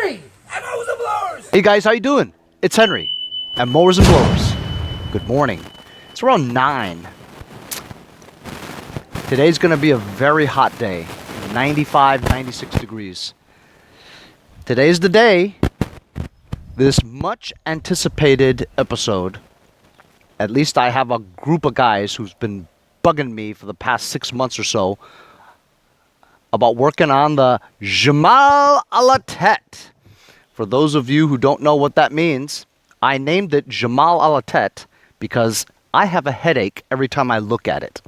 Henry at Mowers and Blowers. Hey guys, how you doing? It's Henry at Mowers and Blowers. Good morning. It's around 9. Today's going to be a very hot day. 95, 96 degrees. Today's the day this much anticipated episode. At least I have a group of guys who's been bugging me for the past 6 months or so about working on the Jamal à la tête. For those of you who don't know what that means, I named it Jamal à la tête because I have a headache every time I look at it.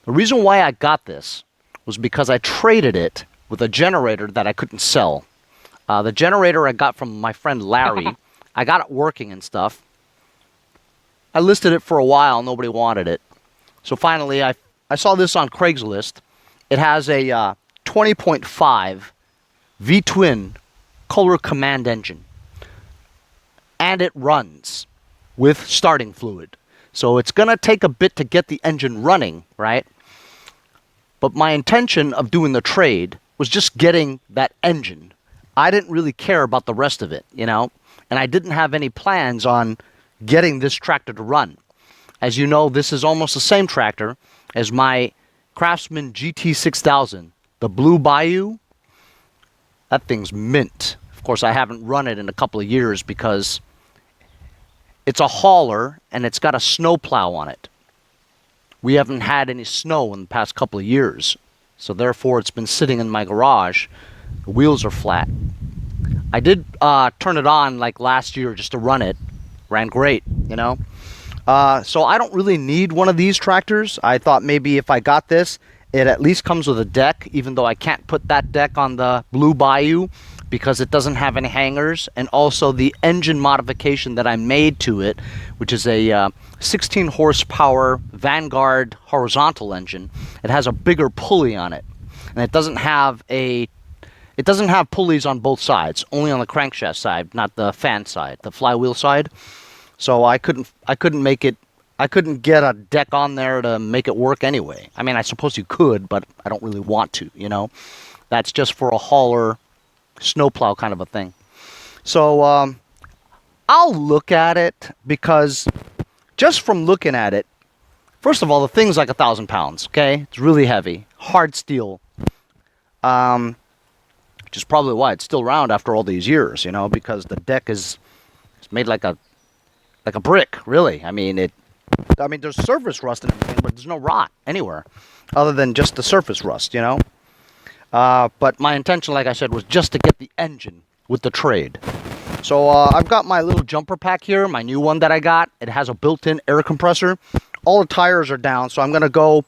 The reason why I got this was because I traded it with a generator that I couldn't sell. The generator I got from my friend Larry, I got it working and stuff. I listed it for a while, nobody wanted it. So finally I saw this on Craigslist. It has a 20.5 vtwin Kohler command engine. And it runs with starting fluid. So it's going to take a bit to get the engine running, right? But my intention of doing the trade was just getting that engine. I didn't really care about the rest of it, you know? And I didn't have any plans on getting this tractor to run. As you know, this is almost the same tractor as my Craftsman GT6000. The Blue Bayou, that thing's mint. Of course, I haven't run it in a couple of years because it's a hauler and it's got a snow plow on it. We haven't had any snow in the past couple of years, so therefore it's been sitting in my garage. The wheels are flat. I did turn it on like last year just to run it. Ran great, you know. So I don't really need one of these tractors. I thought maybe if I got this, it at least comes with a deck, even though I can't put that deck on the Blue Bayou because it doesn't have any hangers. And also the engine modification that I made to it, which is a 16 horsepower Vanguard horizontal engine. It has a bigger pulley on it. And it doesn't have pulleys on both sides, only on the crankshaft side, not the fan side, the flywheel side. So I couldn't get a deck on there to make it work anyway. I mean, I suppose you could, but I don't really want to, you know. That's just for a hauler, snowplow kind of a thing. So I'll look at it because just from looking at it, first of all, the thing's like 1,000 pounds, okay? It's really heavy, hard steel. Which is probably why it's still around after all these years, you know, because the deck is made like a brick, really. I mean, there's surface rust and everything, but there's no rot anywhere other than just the surface rust, you know. But my intention, like I said, was just to get the engine with the trade. So I've got my little jumper pack here, my new one that I got. It has a built-in air compressor. All the tires are down, so I'm going to go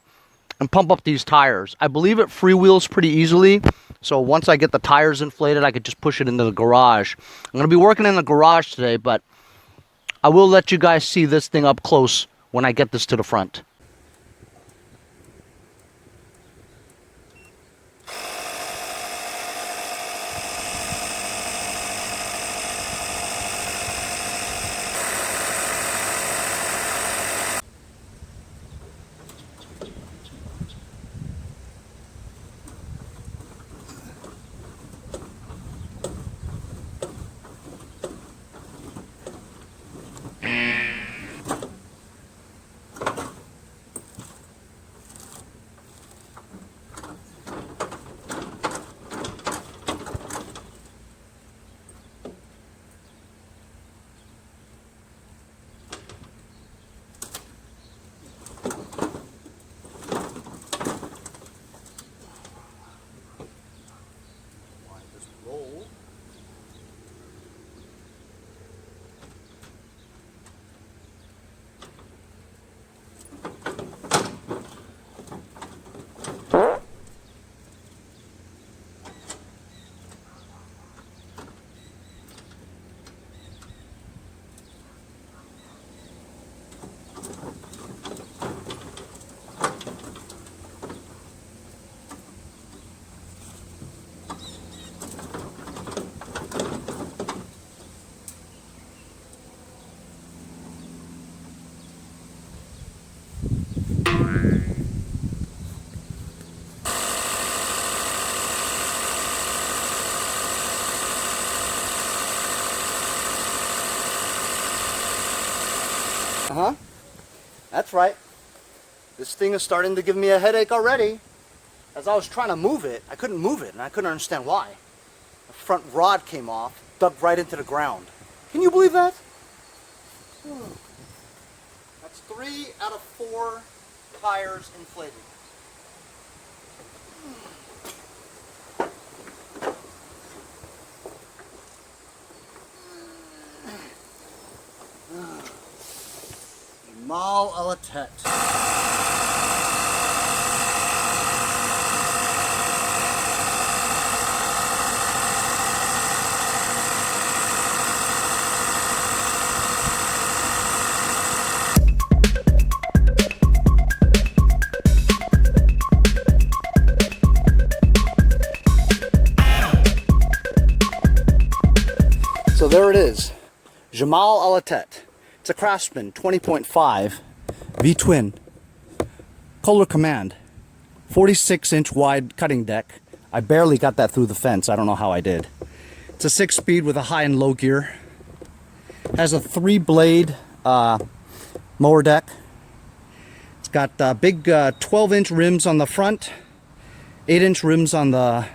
and pump up these tires. I believe it freewheels pretty easily. So once I get the tires inflated, I could just push it into the garage. I'm going to be working in the garage today, but I will let you guys see this thing up close when I get this to the front. Uh-huh. That's right. This thing is starting to give me a headache already. As I was trying to move it, I couldn't move it, and I couldn't understand why. The front rod came off, dug right into the ground. Can you believe that? That's 3 out of 4 tires inflated. Mal à la tête. So there it is, Jamal à la tête. It's a Craftsman 20.5 vtwin, Kohler command, 46-inch wide cutting deck. I barely got that through the fence. I don't know how I did. It's a 6-speed with a high and low gear. Has a 3-blade mower deck. It's got big 12-inch rims on the front, 8-inch rims on the,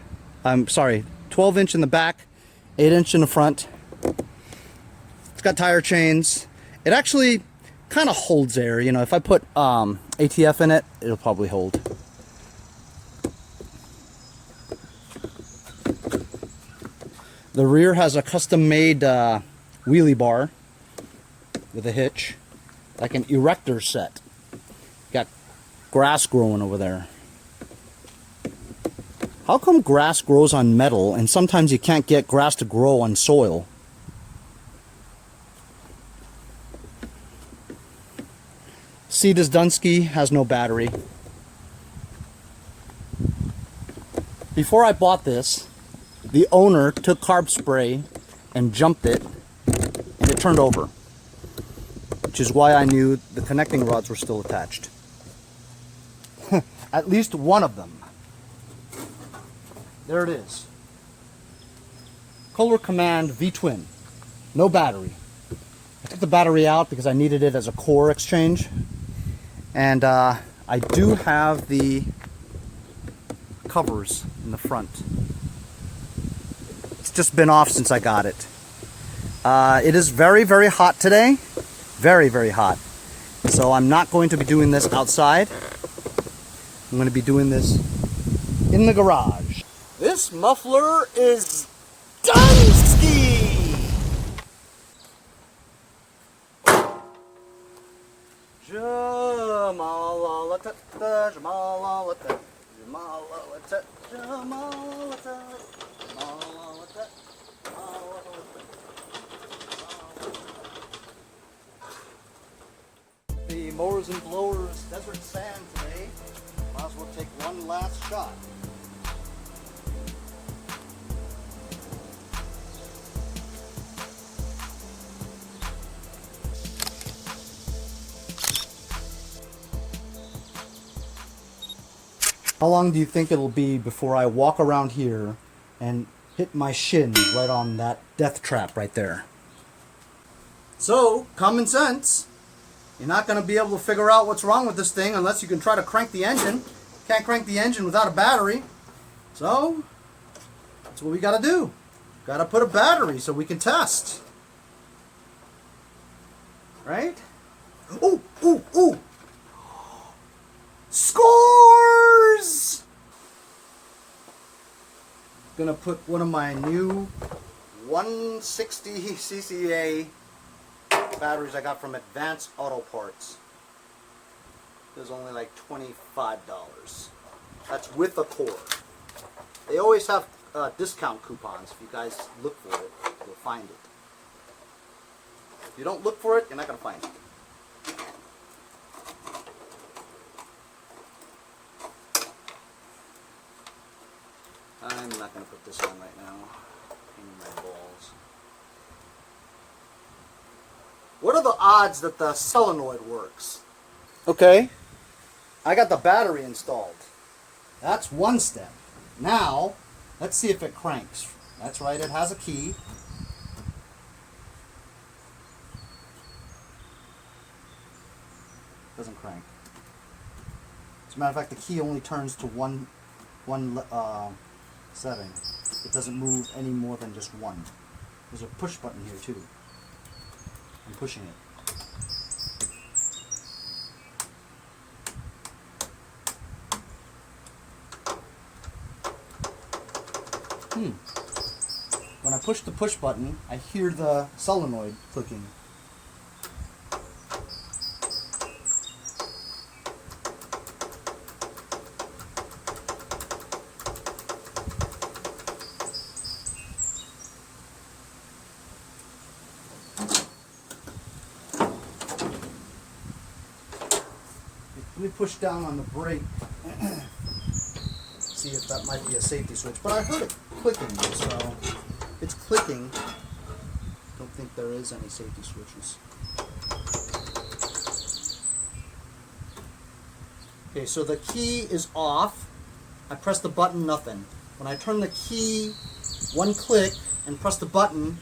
12-inch in the back, 8-inch in the front. It's got tire chains. It actually kind of holds air. You know, if I put ATF in it, it'll probably hold. The rear has a custom-made wheelie bar with a hitch, like an erector set. Got grass growing over there. How come grass grows on metal and sometimes you can't get grass to grow on soil? Seat is Dunsky, has no battery. Before I bought this, the owner took carb spray and jumped it, and it turned over, which is why I knew the connecting rods were still attached. At least one of them. There it is. Kohler Command V-twin, no battery. I took the battery out because I needed it as a core exchange. And I do have the covers in the front. It's just been off since I got it. It is very, very hot today. Very, very hot. So I'm not going to be doing this outside. I'm going to be doing this in the garage. This muffler is Dunsky! The mowers and blowers desert sand today. Might as well take one last shot. How long do you think it'll be before I walk around here and hit my shin right on that death trap right there? So, common sense. You're not going to be able to figure out what's wrong with this thing unless you can try to crank the engine. Can't crank the engine without a battery. So, that's what we got to do. Got to put a battery so we can test. Right? Ooh, ooh, ooh. Scores! Gonna put one of my new 160 cca batteries I got from Advanced Auto Parts. It was only like $25. That's with a core. They always have discount coupons. If you guys look for it, you'll find it. If you don't look for it, you're not gonna find it. I'm not going to put this on right now. Pain in my balls. What are the odds that the solenoid works? Okay, I got the battery installed. That's one step. Now, let's see if it cranks. That's right, it has a key. doesn't crank. As a matter of fact, the key only turns to one setting. It doesn't move any more than just one. There's a push button here too. I'm pushing it. When I push the push button, I hear the solenoid clicking. Let me push down on the brake. See if that might be a safety switch. But I heard it clicking, so it's clicking. Don't think there is any safety switches. Okay, so the key is off. I press the button, nothing. When I turn the key, one click, and press the button,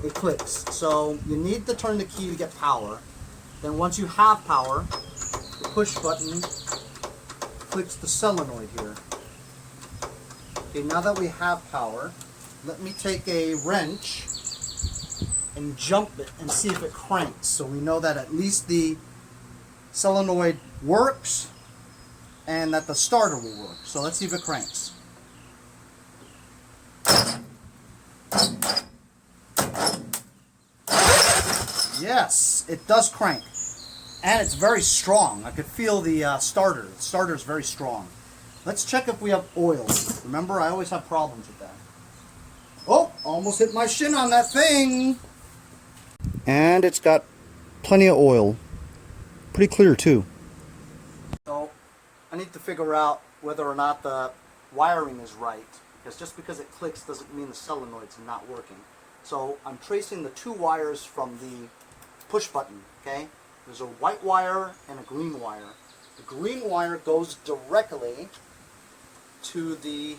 it clicks. So you need to turn the key to get power. Then once you have power, the push button clicks the solenoid here. Okay, now that we have power, let me take a wrench and jump it and see if it cranks. So we know that at least the solenoid works and that the starter will work. So let's see if it cranks. Yes, it does crank. And it's very strong. I could feel the starter. The starter is very strong. Let's check if we have oil. Remember, I always have problems with that. Oh, almost hit my shin on that thing. And it's got plenty of oil. Pretty clear, too. So, I need to figure out whether or not the wiring is right. Because just because it clicks doesn't mean the solenoid's not working. So, I'm tracing the two wires from the push button, okay? There's a white wire and a green wire. The green wire goes directly to the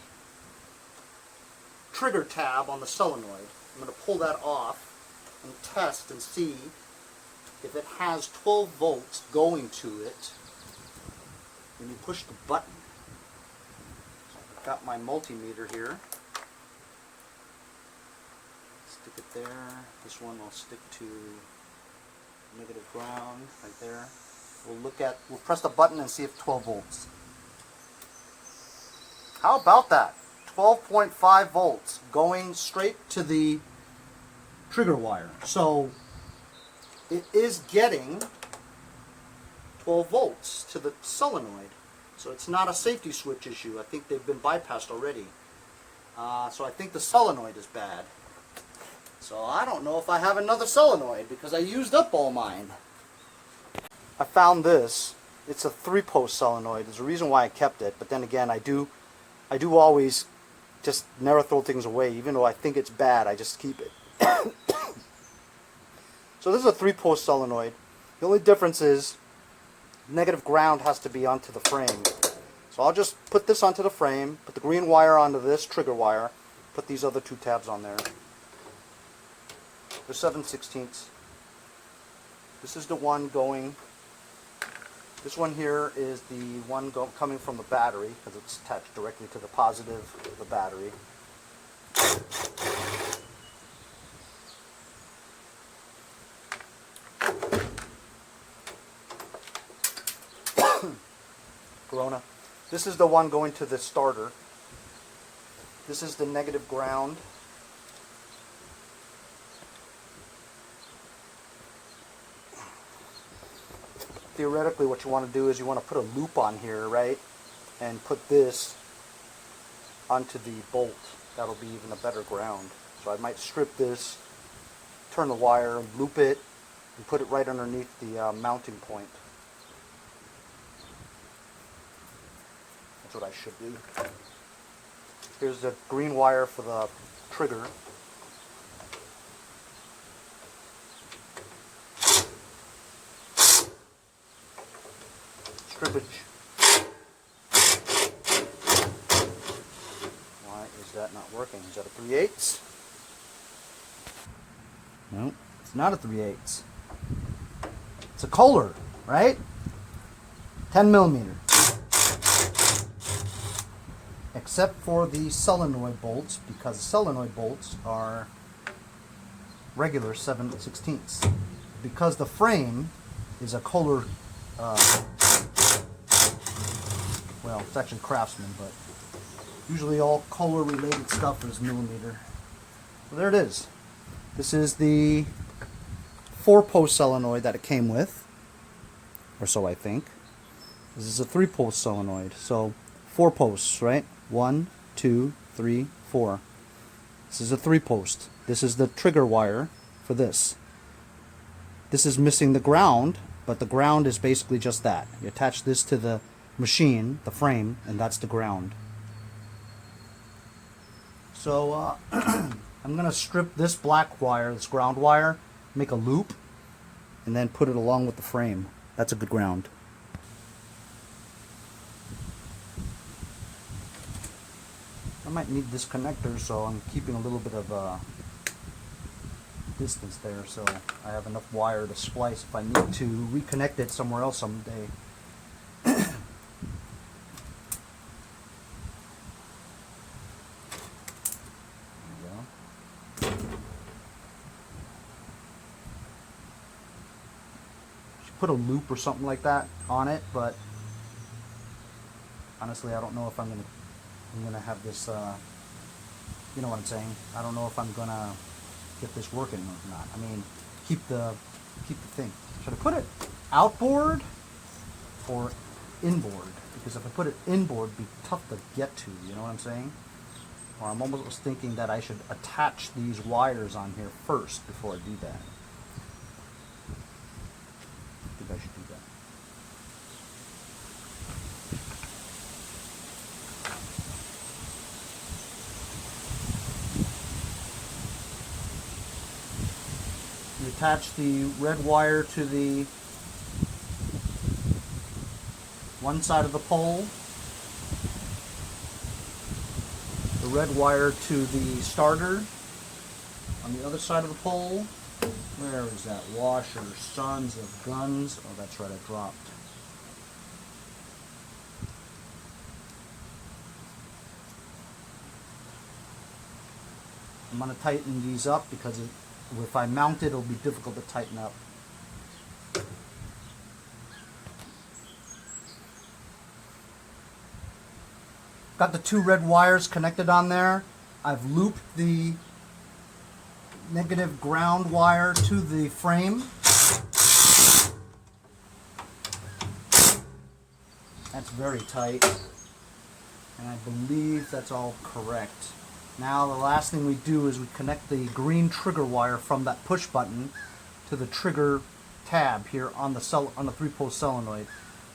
trigger tab on the solenoid. I'm going to pull that off and test and see if it has 12 volts going to it when you push the button. So I've got my multimeter here. Stick it there. This one will stick to negative ground right there. We'll press the button and see if 12 volts. How about that? 12.5 volts going straight to the trigger wire. So it is getting 12 volts to the solenoid. So it's not a safety switch issue. I think they've been bypassed already. So I think the solenoid is bad. So I don't know if I have another solenoid because I used up all mine. I found this. It's a 3-post solenoid. There's a reason why I kept it, but then again, I do always just never throw things away. Even though I think it's bad, I just keep it. So this is a 3-post solenoid. The only difference is negative ground has to be onto the frame. So I'll just put this onto the frame, put the green wire onto this trigger wire, put these other two tabs on there. They're 7/16. This is the one going. This one here is the one coming from the battery because it's attached directly to the positive of the battery. Corona. This is the one going to the starter. This is the negative ground. Theoretically, what you want to do is you want to put a loop on here, right? And put this onto the bolt. That'll be even a better ground. So I might strip this, turn the wire, loop it, and put it right underneath the mounting point. That's what I should do. Here's the green wire for the trigger. Strippage. Why is that not working? Is that a 3/8? No, it's not a 3/8. It's a Kohler, right? 10 millimeter. Except for the solenoid bolts, because the solenoid bolts are regular 7/16. Because the frame is a Kohler, well, it's actually Craftsman, but usually all Kohler related stuff is millimeter. So there it is. This is the 4-post solenoid that it came with, or so I think. This is a 3-post solenoid, so 4 posts, right? 1, 2, 3, 4. This is a 3-post. This is the trigger wire for this. This is missing the ground, but the ground is basically just that. You attach this to the machine, the frame, and that's the ground. So I'm going to strip this black wire, this ground wire, make a loop, and then put it along with the frame. That's a good ground. I might need this connector, so I'm keeping a little bit of distance there, so I have enough wire to splice if I need to reconnect it somewhere else someday. Put a loop or something like that on it, but honestly I don't know if I'm gonna have this, you know what I'm saying? I don't know if I'm gonna get this working or not. I mean, keep the thing. Should I put it outboard or inboard? Because if I put it inboard, it'd be tough to get to, you know what I'm saying? Or I'm almost thinking that I should attach these wires on here first before I do that. I think I should do that. You attach the red wire to the one side of the pole, the red wire to the starter on the other side of the pole. Where is that washer? Sons of guns. Oh, that's right, I dropped. I'm going to tighten these up because if I mount it, it'll be difficult to tighten up. Got the 2 red wires connected on there. I've looped the negative ground wire to the frame. That's very tight, and I believe that's all correct. Now the last thing we do is we connect the green trigger wire from that push button to the trigger tab here on the 3-post solenoid.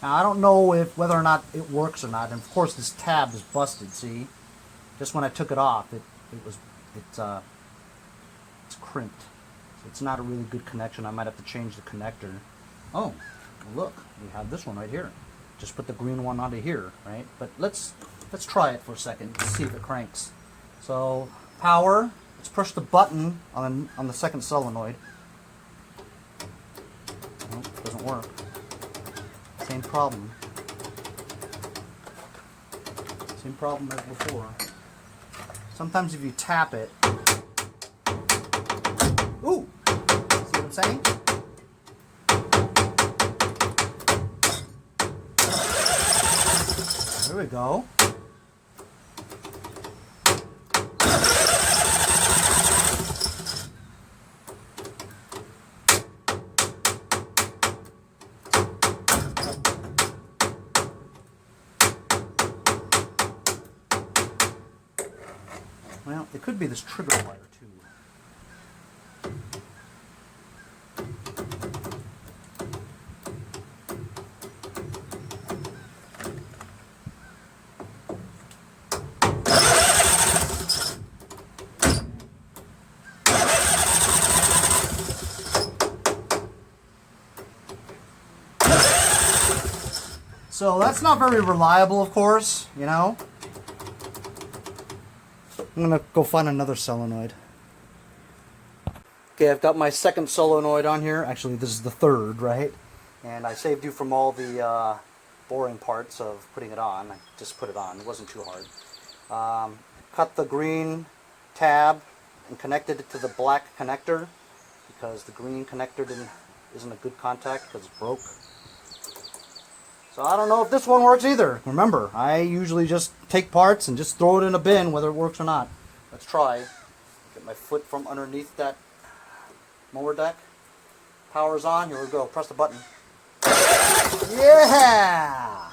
Now I don't know whether or not it works or not, and of course this tab is busted. See, just when I took it off, it's crimped. So it's not a really good connection. I might have to change the connector. Oh, look, we have this one right here. Just put the green one onto here, right? But let's try it for a second to see if it cranks. So power. Let's push the button on the second solenoid. Nope, doesn't work. Same problem. Same problem as before. Sometimes if you tap it. Ooh! See what I'm saying? There we go. Well, it could be this trigger wire too. So that's not very reliable, of course, you know. I'm gonna go find another solenoid. Okay, I've got my second solenoid on here. Actually, this is the third, right? And I saved you from all the boring parts of putting it on. I just put it on. It wasn't too hard. Cut the green tab and connected it to the black connector because the green connector isn't a good contact because it's broke. So I don't know if this one works either. Remember, I usually just take parts and just throw it in a bin whether it works or not. Let's try. Get my foot from underneath that mower deck. Power's on. Here we go. Press the button. Yeah!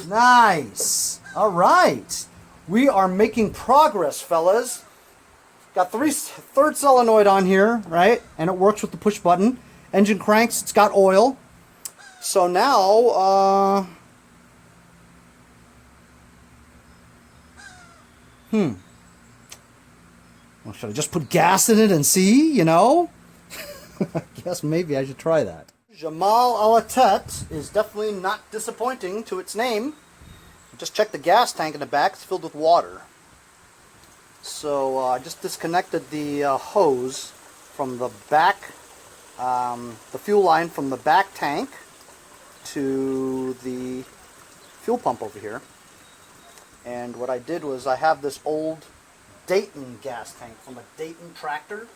Nice. All right. We are making progress, fellas. Got third solenoid on here, right? And it works with the push button. Engine cranks. It's got oil. So now, well, should I just put gas in it and see, you know? I guess maybe I should try that. Jamal Alatet is definitely not disappointing to its name. Just check the gas tank in the back. It's filled with water. So I just disconnected the hose from the back, the fuel line from the back tank to the fuel pump over here. And what I did was I have this old Dayton gas tank from a Dayton tractor.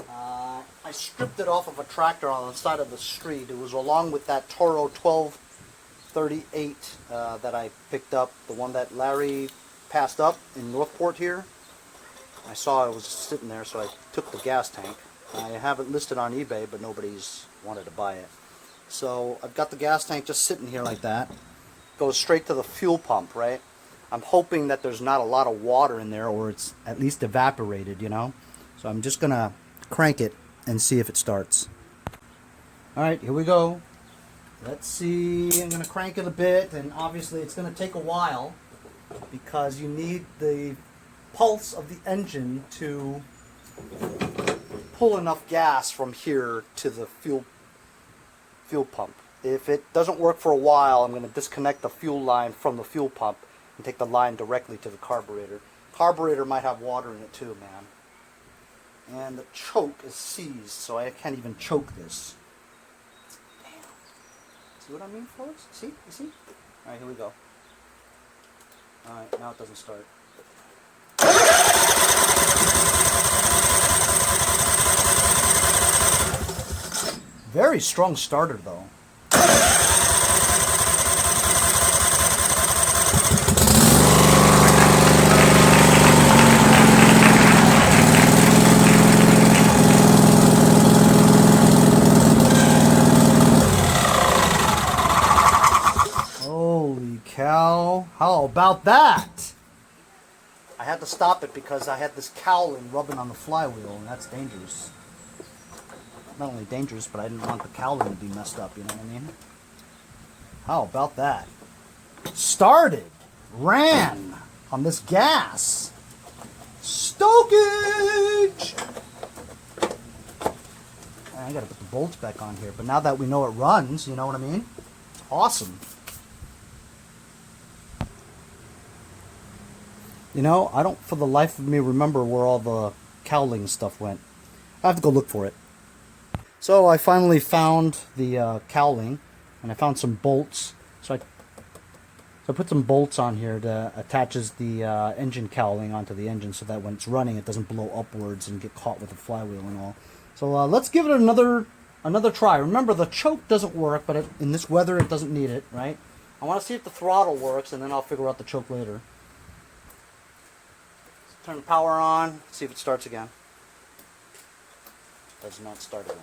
I stripped it off of a tractor on the side of the street. It was along with that Toro 1238 that I picked up, the one that Larry passed up in Northport here. I saw it was sitting there, so I took the gas tank. I have it listed on eBay, but nobody's wanted to buy it. So I've got the gas tank just sitting here like that. Goes straight to the fuel pump, right? I'm hoping that there's not a lot of water in there, or it's at least evaporated, you know? So I'm just gonna crank it and see if it starts. Alright, here we go. Let's see. I'm gonna crank it a bit, and obviously it's gonna take a while because you need the pulse of the engine to pull enough gas from here to the fuel pump. If it doesn't work for a while, I'm going to disconnect the fuel line from the fuel pump and take the line directly to the carburetor. Carburetor might have water in it too, man. And the choke is seized, so I can't even choke this. Damn. See what I mean, fellas? See? You see? Alright, here we go. Alright, now it doesn't start. Very strong starter, though. Holy cow. How about that? I had to stop it because I had this cowling rubbing on the flywheel, and that's dangerous. Not only dangerous, but I didn't want the cowling to be messed up, you know what I mean? How about that? Started, ran on this gas. Stokage! I gotta put the bolts back on here, but now that we know it runs, you know what I mean? Awesome. You know, I don't for the life of me remember where all the cowling stuff went. I have to go look for it. So I finally found the cowling, and I found some bolts. So I put some bolts on here that attaches the engine cowling onto the engine, so that when it's running, it doesn't blow upwards and get caught with the flywheel and all. So let's give it another try. Remember, the choke doesn't work, but in this weather, it doesn't need it, right? I want to see if the throttle works, and then I'll figure out the choke later. Let's turn the power on, see if it starts again. Does not start again.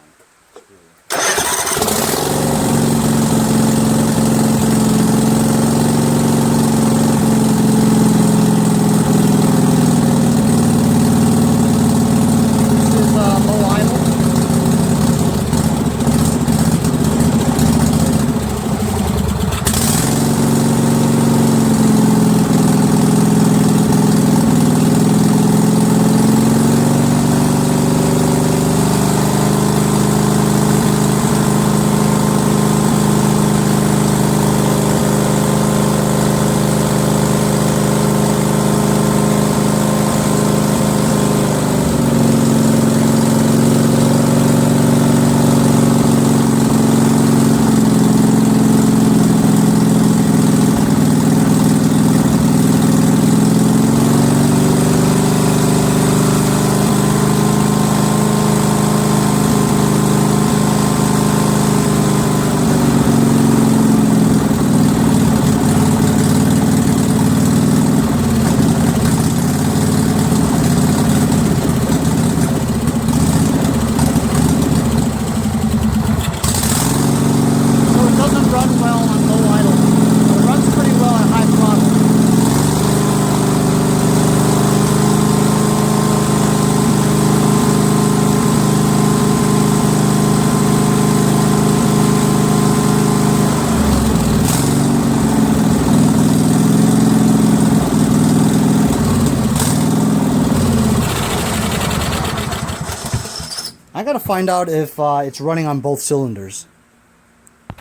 I gotta find out if it's running on both cylinders.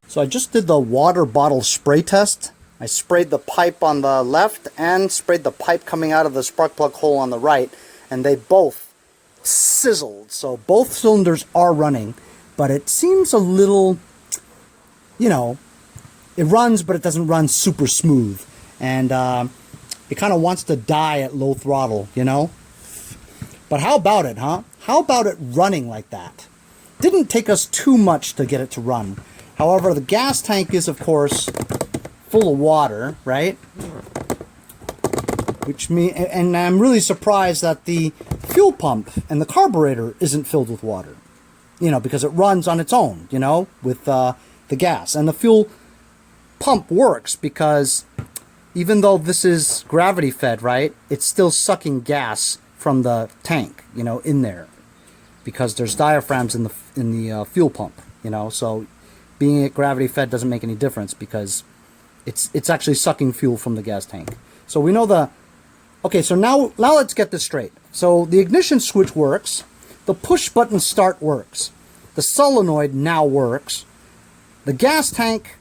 So I just did the water bottle spray test. I sprayed the pipe on the left and sprayed the pipe coming out of the spark plug hole on the right, and they both sizzled. So both cylinders are running, but it seems a little, you know, it runs, but it doesn't run super smooth. And it kind of wants to die at low throttle, you know? But how about it, huh? How about it running like that? Didn't take us too much to get it to run. However, the gas tank is, of course, full of water, right? And I'm really surprised that the fuel pump and the carburetor isn't filled with water. You know, because it runs on its own, you know, with the gas. And the fuel pump works because even though this is gravity fed, right, it's still sucking gas from the tank, you know, in there, because there's diaphragms in the fuel pump, you know. So being gravity fed doesn't make any difference because it's actually sucking fuel from the gas tank. So we know okay, so now let's get this straight. So the ignition switch works, the push button start works, the solenoid now works, the gas tank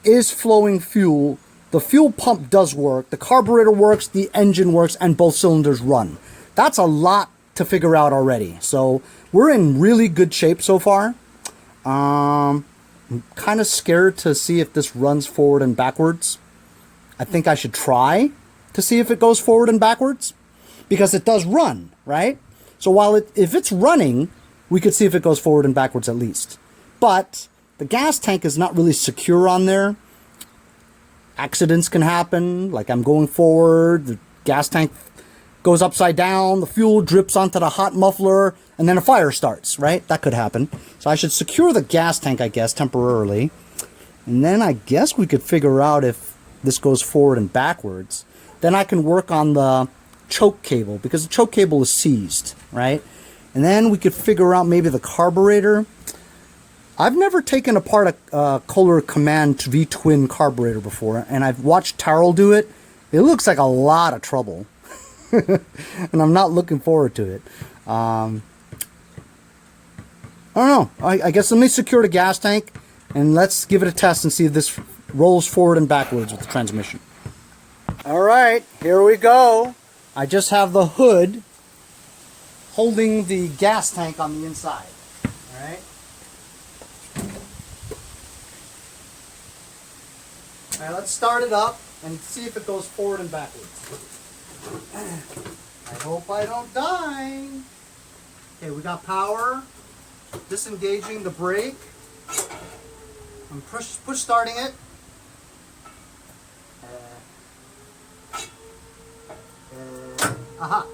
is flowing fuel, the fuel pump does work, the carburetor works, the engine works, and both cylinders run. That's a lot to figure out already. So we're in really good shape so far. I'm kind of scared to see if this runs forward and backwards. I think I should try to see if it goes forward and backwards, because it does run, right? So while if it's running, we could see if it goes forward and backwards at least. But the gas tank is not really secure on there. Accidents can happen, like I'm going forward, the gas tank goes upside down, the fuel drips onto the hot muffler, and then a fire starts, right? That could happen. So I should secure the gas tank, I guess, temporarily. And then I guess we could figure out if this goes forward and backwards. Then I can work on the choke cable, because the choke cable is seized, right? And then we could figure out maybe the carburetor. I've never taken apart a Kohler Command vtwin carburetor before, and I've watched Terrell do it. It looks like a lot of trouble, and I'm not looking forward to it. I don't know. I guess let me secure the gas tank, and let's give it a test and see if this rolls forward and backwards with the transmission. All right, here we go. I just have the hood holding the gas tank on the inside. All right. All right, let's start it up and see if it goes forward and backwards. I hope I don't die. Okay, we got power. Disengaging the brake. I'm push starting it. Aha.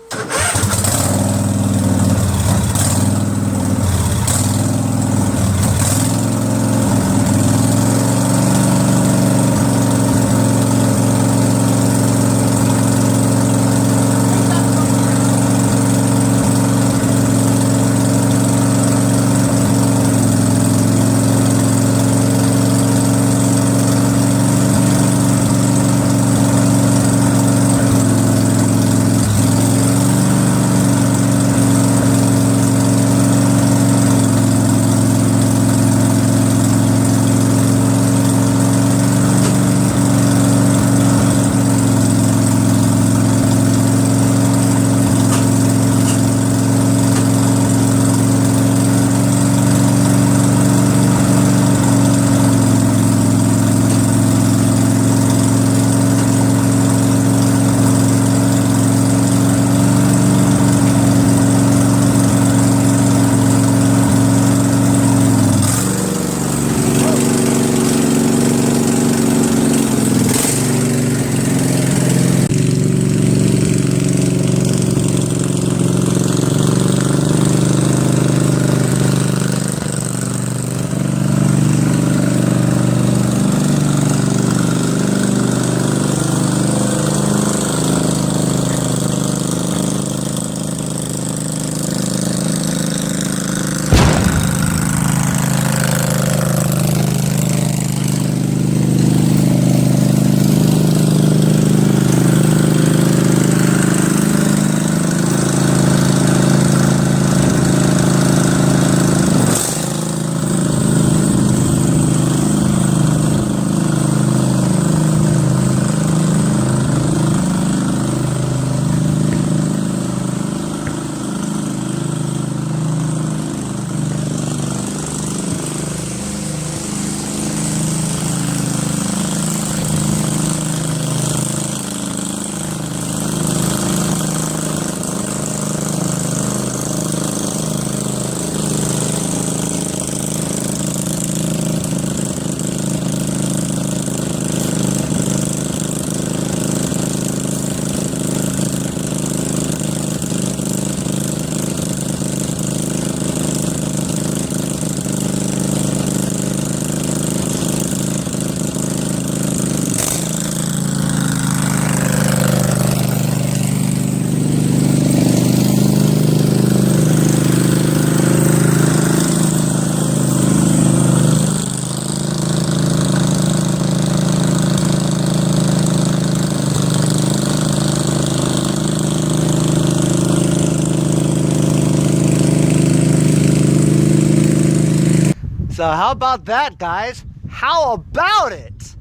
So how about that, guys? How about it?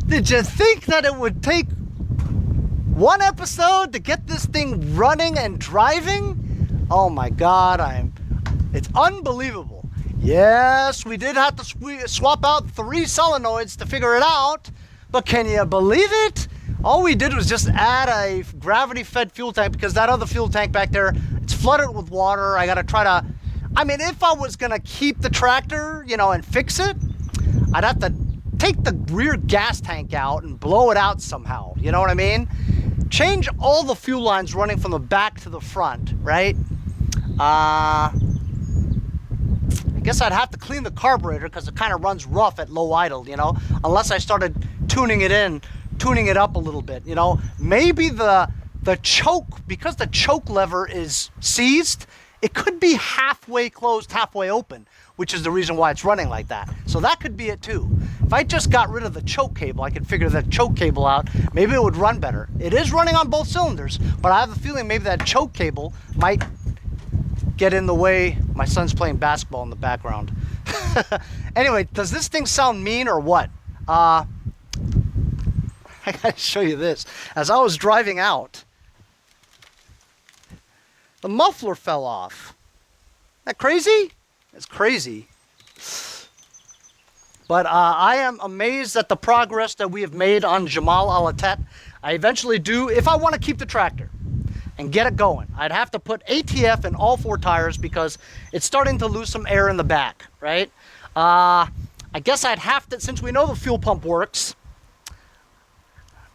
Did you think that it would take one episode to get this thing running and driving? Oh my God, it's unbelievable. Yes, we did have to swap out 3 solenoids to figure it out, but can you believe it? All we did was just add a gravity-fed fuel tank, because that other fuel tank back there, it's flooded with water. I gotta try to, I mean, if I was gonna keep the tractor, you know, and fix it, I'd have to take the rear gas tank out and blow it out somehow, you know what I mean? Change all the fuel lines running from the back to the front, right? I guess I'd have to clean the carburetor because it kind of runs rough at low idle, you know, unless I started tuning it up a little bit, you know. Maybe the choke, because the choke lever is seized, it could be halfway closed, halfway open, which is the reason why it's running like that. So that could be it too. If I just got rid of the choke cable, I could figure that choke cable out. Maybe it would run better. It is running on both cylinders, but I have a feeling maybe that choke cable might get in the way. My son's playing basketball in the background. Anyway, does this thing sound mean or what? I gotta show you this. As I was driving out, the muffler fell off. Isn't that crazy? It's crazy. But I am amazed at the progress that we have made on Jamal Alatet. I eventually do, if I want to keep the tractor and get it going, I'd have to put ATF in all 4 tires because it's starting to lose some air in the back, right? I guess I'd have to, since we know the fuel pump works,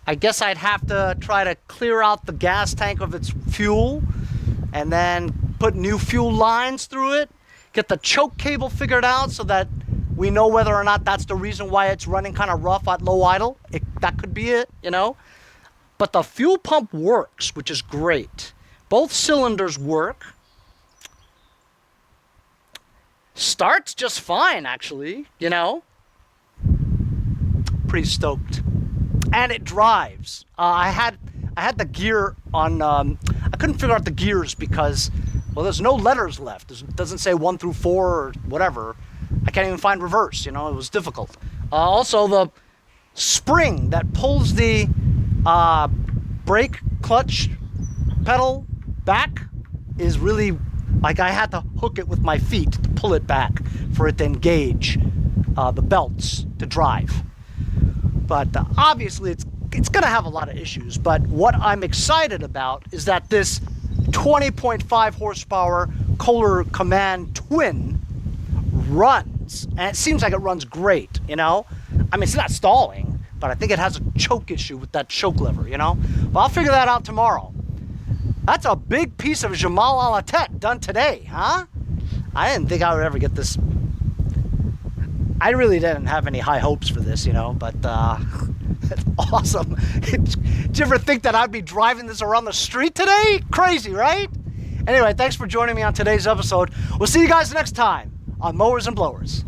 I guess I'd have to try to clear out the gas tank of its fuel and then put new fuel lines through it, get the choke cable figured out so that we know whether or not that's the reason why it's running kind of rough at low idle. That could be it, you know. But the fuel pump works, which is great. Both cylinders work. Starts just fine, actually, you know. Pretty stoked. And it drives. I had the gear on, I couldn't figure out the gears because, well, there's no letters left. It doesn't say 1 through 4 or whatever. I can't even find reverse, you know, it was difficult. Also, the spring that pulls the brake clutch pedal back is really, like, I had to hook it with my feet to pull it back for it to engage the belts to drive. But obviously it's gonna have a lot of issues, but what I'm excited about is that this 20.5 horsepower Kohler Command Twin runs, and it seems like it runs great, you know. I mean, it's not stalling, but I think it has a choke issue with that choke lever, you know. But I'll figure that out tomorrow. That's a big piece of Jamal Alatet done today, huh? I didn't think I would ever get this. I really didn't have any high hopes for this, you know, but it's awesome. Did you ever think that I'd be driving this around the street today? Crazy, right? Anyway, thanks for joining me on today's episode. We'll see you guys next time on Mowers and Blowers.